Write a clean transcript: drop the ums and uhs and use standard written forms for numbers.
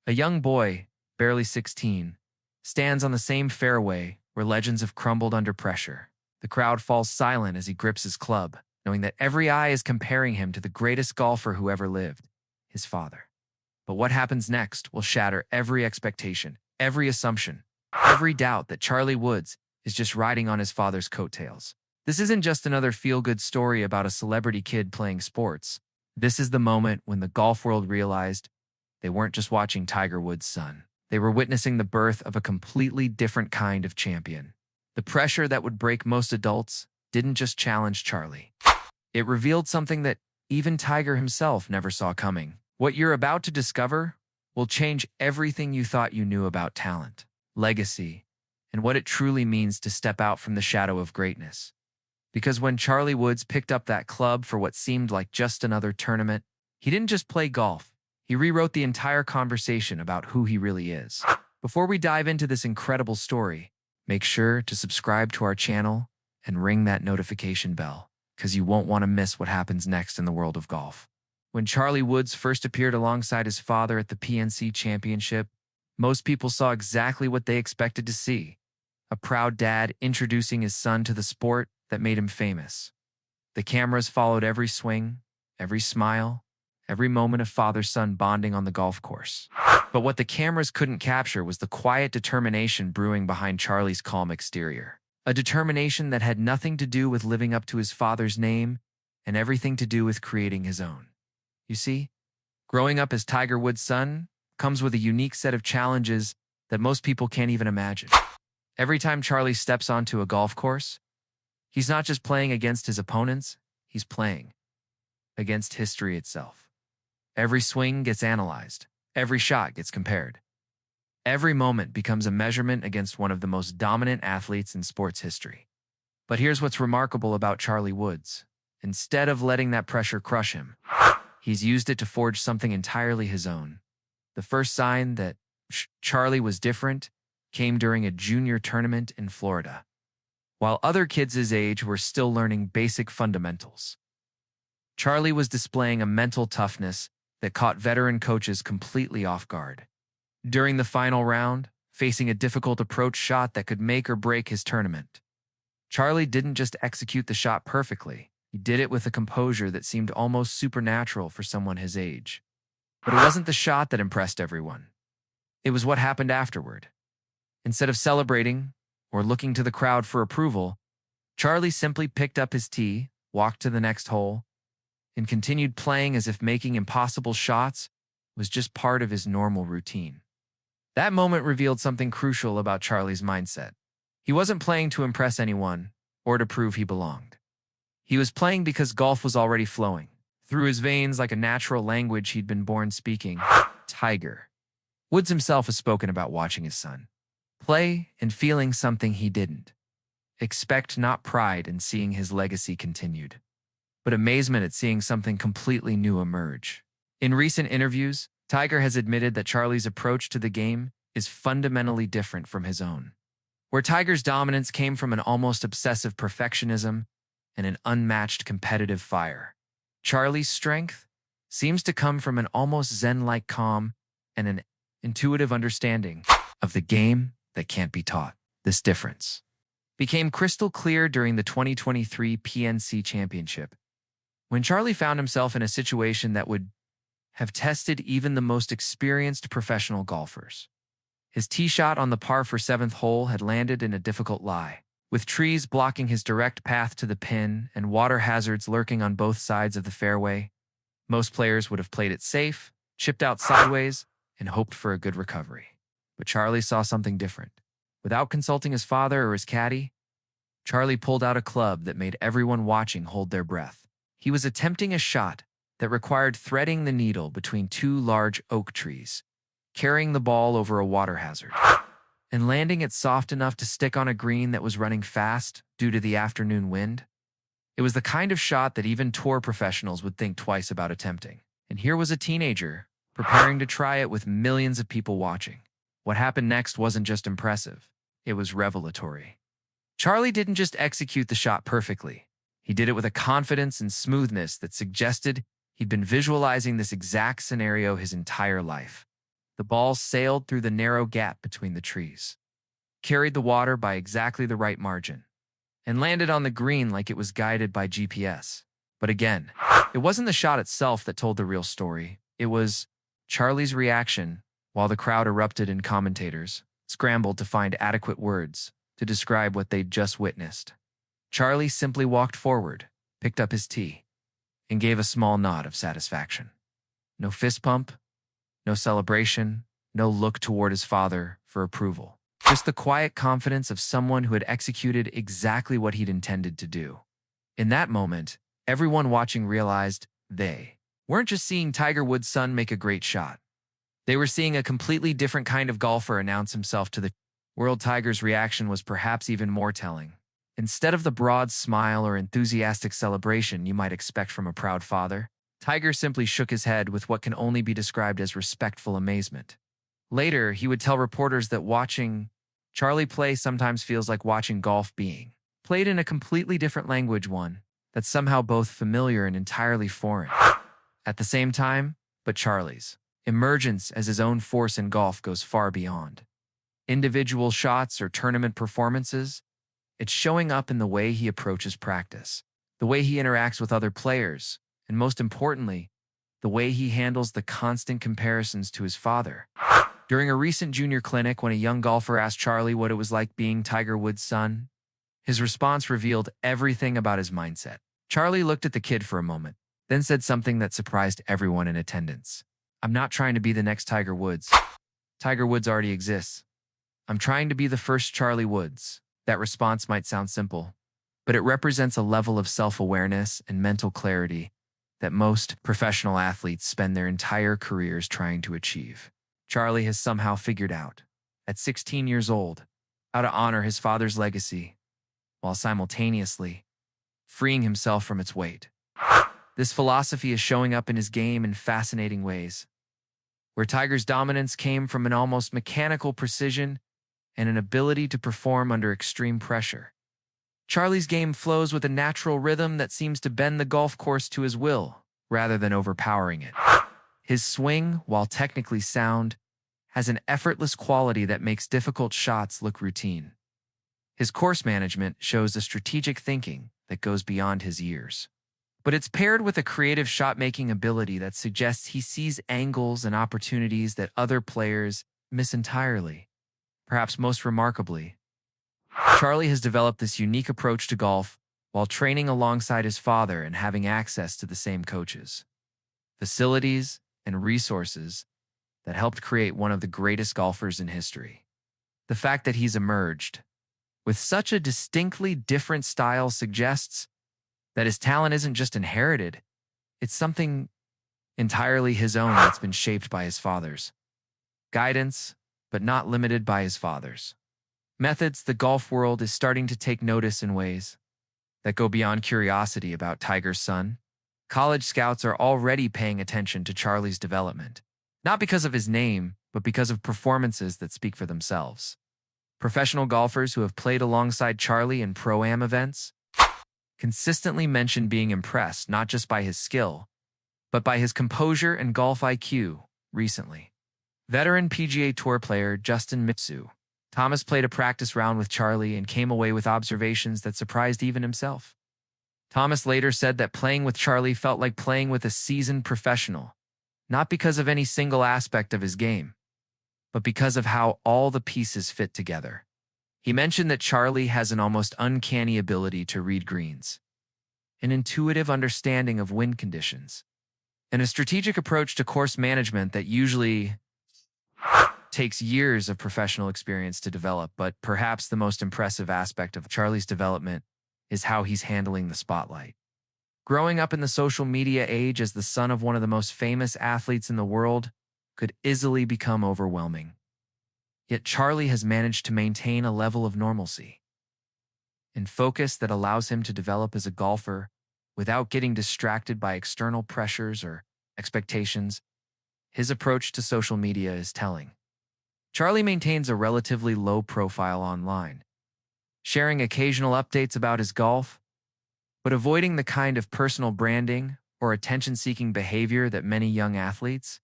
A young boy, barely 16, stands on the same fairway where legends have crumbled under pressure. The crowd falls silent as he grips his club, knowing that every eye is comparing him to the greatest golfer who ever lived, his father. But what happens next will shatter every expectation, every assumption, every doubt that Charlie Woods is just riding on his father's coattails. This isn't just another feel-good story about a celebrity kid playing sports. This is the moment when the golf world realized they weren't just watching Tiger Woods' son. They were witnessing the birth of a completely different kind of champion. The pressure that would break most adults didn't just challenge Charlie. It revealed something that even Tiger himself never saw coming. What you're about to discover will change everything you thought you knew about talent, legacy, and what it truly means to step out from the shadow of greatness. Because when Charlie Woods picked up that club for what seemed like just another tournament, he didn't just play golf. He rewrote the entire conversation about who he really is. Before we dive into this incredible story, make sure to subscribe to our channel and ring that notification bell, because you won't want to miss what happens next in the world of golf. When Charlie Woods first appeared alongside his father at the PNC Championship, most people saw exactly what they expected to see: a proud dad introducing his son to the sport that made him famous. The cameras followed every swing, every smile, every moment of father-son bonding on the golf course. But what the cameras couldn't capture was the quiet determination brewing behind Charlie's calm exterior. A determination that had nothing to do with living up to his father's name and everything to do with creating his own. You see, growing up as Tiger Woods' son comes with a unique set of challenges that most people can't even imagine. Every time Charlie steps onto a golf course, he's not just playing against his opponents, he's playing against history itself. Every swing gets analyzed. Every shot gets compared. Every moment becomes a measurement against one of the most dominant athletes in sports history. But here's what's remarkable about Charlie Woods. Instead of letting that pressure crush him, he's used it to forge something entirely his own. The first sign that Charlie was different came during a junior tournament in Florida, while other kids his age were still learning basic fundamentals. Charlie was displaying a mental toughness that caught veteran coaches completely off guard. During the final round, facing a difficult approach shot that could make or break his tournament, Charlie didn't just execute the shot perfectly. He did it with a composure that seemed almost supernatural for someone his age. But it wasn't the shot that impressed everyone. It was what happened afterward. Instead of celebrating or looking to the crowd for approval, Charlie simply picked up his tee, walked to the next hole, and continued playing as if making impossible shots was just part of his normal routine. That moment revealed something crucial about Charlie's mindset. He wasn't playing to impress anyone or to prove he belonged. He was playing because golf was already flowing through his veins like a natural language he'd been born speaking. Tiger Woods himself has spoken about watching his son play and feeling something he didn't. Expect not pride in seeing his legacy continued, but amazement at seeing something completely new emerge. In recent interviews, Tiger has admitted that Charlie's approach to the game is fundamentally different from his own. Where Tiger's dominance came from an almost obsessive perfectionism and an unmatched competitive fire, Charlie's strength seems to come from an almost zen-like calm and an intuitive understanding of the game that can't be taught. This difference became crystal clear during the 2023 PNC Championship, when Charlie found himself in a situation that would have tested even the most experienced professional golfers. His tee shot on the par for 7th hole had landed in a difficult lie, with trees blocking his direct path to the pin and water hazards lurking on both sides of the fairway. Most players would have played it safe, chipped out sideways, and hoped for a good recovery. But Charlie saw something different. Without consulting his father or his caddy, Charlie pulled out a club that made everyone watching hold their breath. He was attempting a shot that required threading the needle between two large oak trees, carrying the ball over a water hazard, and landing it soft enough to stick on a green that was running fast due to the afternoon wind. It was the kind of shot that even tour professionals would think twice about attempting. And here was a teenager preparing to try it with millions of people watching. What happened next wasn't just impressive, it was revelatory. Charlie didn't just execute the shot perfectly. He did it with a confidence and smoothness that suggested he'd been visualizing this exact scenario his entire life. The ball sailed through the narrow gap between the trees, carried the water by exactly the right margin, and landed on the green like it was guided by GPS. But again, it wasn't the shot itself that told the real story. It was Charlie's reaction while the crowd erupted and commentators scrambled to find adequate words to describe what they'd just witnessed. Charlie simply walked forward, picked up his tee, and gave a small nod of satisfaction. No fist pump, no celebration, no look toward his father for approval. Just the quiet confidence of someone who had executed exactly what he'd intended to do. In that moment, everyone watching realized they weren't just seeing Tiger Woods' son make a great shot. They were seeing a completely different kind of golfer announce himself to the world. Tiger's reaction was perhaps even more telling. Instead of the broad smile or enthusiastic celebration you might expect from a proud father, Tiger simply shook his head with what can only be described as respectful amazement. Later, he would tell reporters that watching Charlie play sometimes feels like watching golf being played in a completely different language, one that's somehow both familiar and entirely foreign. At the same time, but Charlie's emergence as his own force in golf goes far beyond individual shots or tournament performances. It's showing up in the way he approaches practice, the way he interacts with other players, and most importantly, the way he handles the constant comparisons to his father. During a recent junior clinic, when a young golfer asked Charlie what it was like being Tiger Woods' son, his response revealed everything about his mindset. Charlie looked at the kid for a moment, then said something that surprised everyone in attendance. "I'm not trying to be the next Tiger Woods. Tiger Woods already exists. I'm trying to be the first Charlie Woods." That response might sound simple, but it represents a level of self-awareness and mental clarity that most professional athletes spend their entire careers trying to achieve. Charlie has somehow figured out, at 16 years old, how to honor his father's legacy while simultaneously freeing himself from its weight. This philosophy is showing up in his game in fascinating ways, where Tiger's dominance came from an almost mechanical precision and an ability to perform under extreme pressure. Charlie's game flows with a natural rhythm that seems to bend the golf course to his will, rather than overpowering it. His swing, while technically sound, has an effortless quality that makes difficult shots look routine. His course management shows a strategic thinking that goes beyond his years. But it's paired with a creative shot-making ability that suggests he sees angles and opportunities that other players miss entirely. Perhaps most remarkably, Charlie has developed this unique approach to golf while training alongside his father and having access to the same coaches, facilities, and resources that helped create one of the greatest golfers in history. The fact that he's emerged with such a distinctly different style suggests that his talent isn't just inherited, it's something entirely his own that's been shaped by his father's guidance, but not limited by his father's methods. The golf world is starting to take notice in ways that go beyond curiosity about Tiger's son. College scouts are already paying attention to Charlie's development, not because of his name, but because of performances that speak for themselves. Professional golfers who have played alongside Charlie in Pro-Am events consistently mention being impressed not just by his skill, but by his composure and golf IQ. Recently, veteran PGA Tour player Justin Mitsu Thomas played a practice round with Charlie and came away with observations that surprised even himself. Thomas later said that playing with Charlie felt like playing with a seasoned professional, not because of any single aspect of his game, but because of how all the pieces fit together. He mentioned that Charlie has an almost uncanny ability to read greens, an intuitive understanding of wind conditions, and a strategic approach to course management that usually takes years of professional experience to develop. But perhaps the most impressive aspect of Charlie's development is how he's handling the spotlight. Growing up in the social media age as the son of one of the most famous athletes in the world could easily become overwhelming. Yet Charlie has managed to maintain a level of normalcy and focus that allows him to develop as a golfer without getting distracted by external pressures or expectations. His approach to social media is telling. Charlie maintains a relatively low profile online, sharing occasional updates about his golf, but avoiding the kind of personal branding or attention-seeking behavior that many young athletes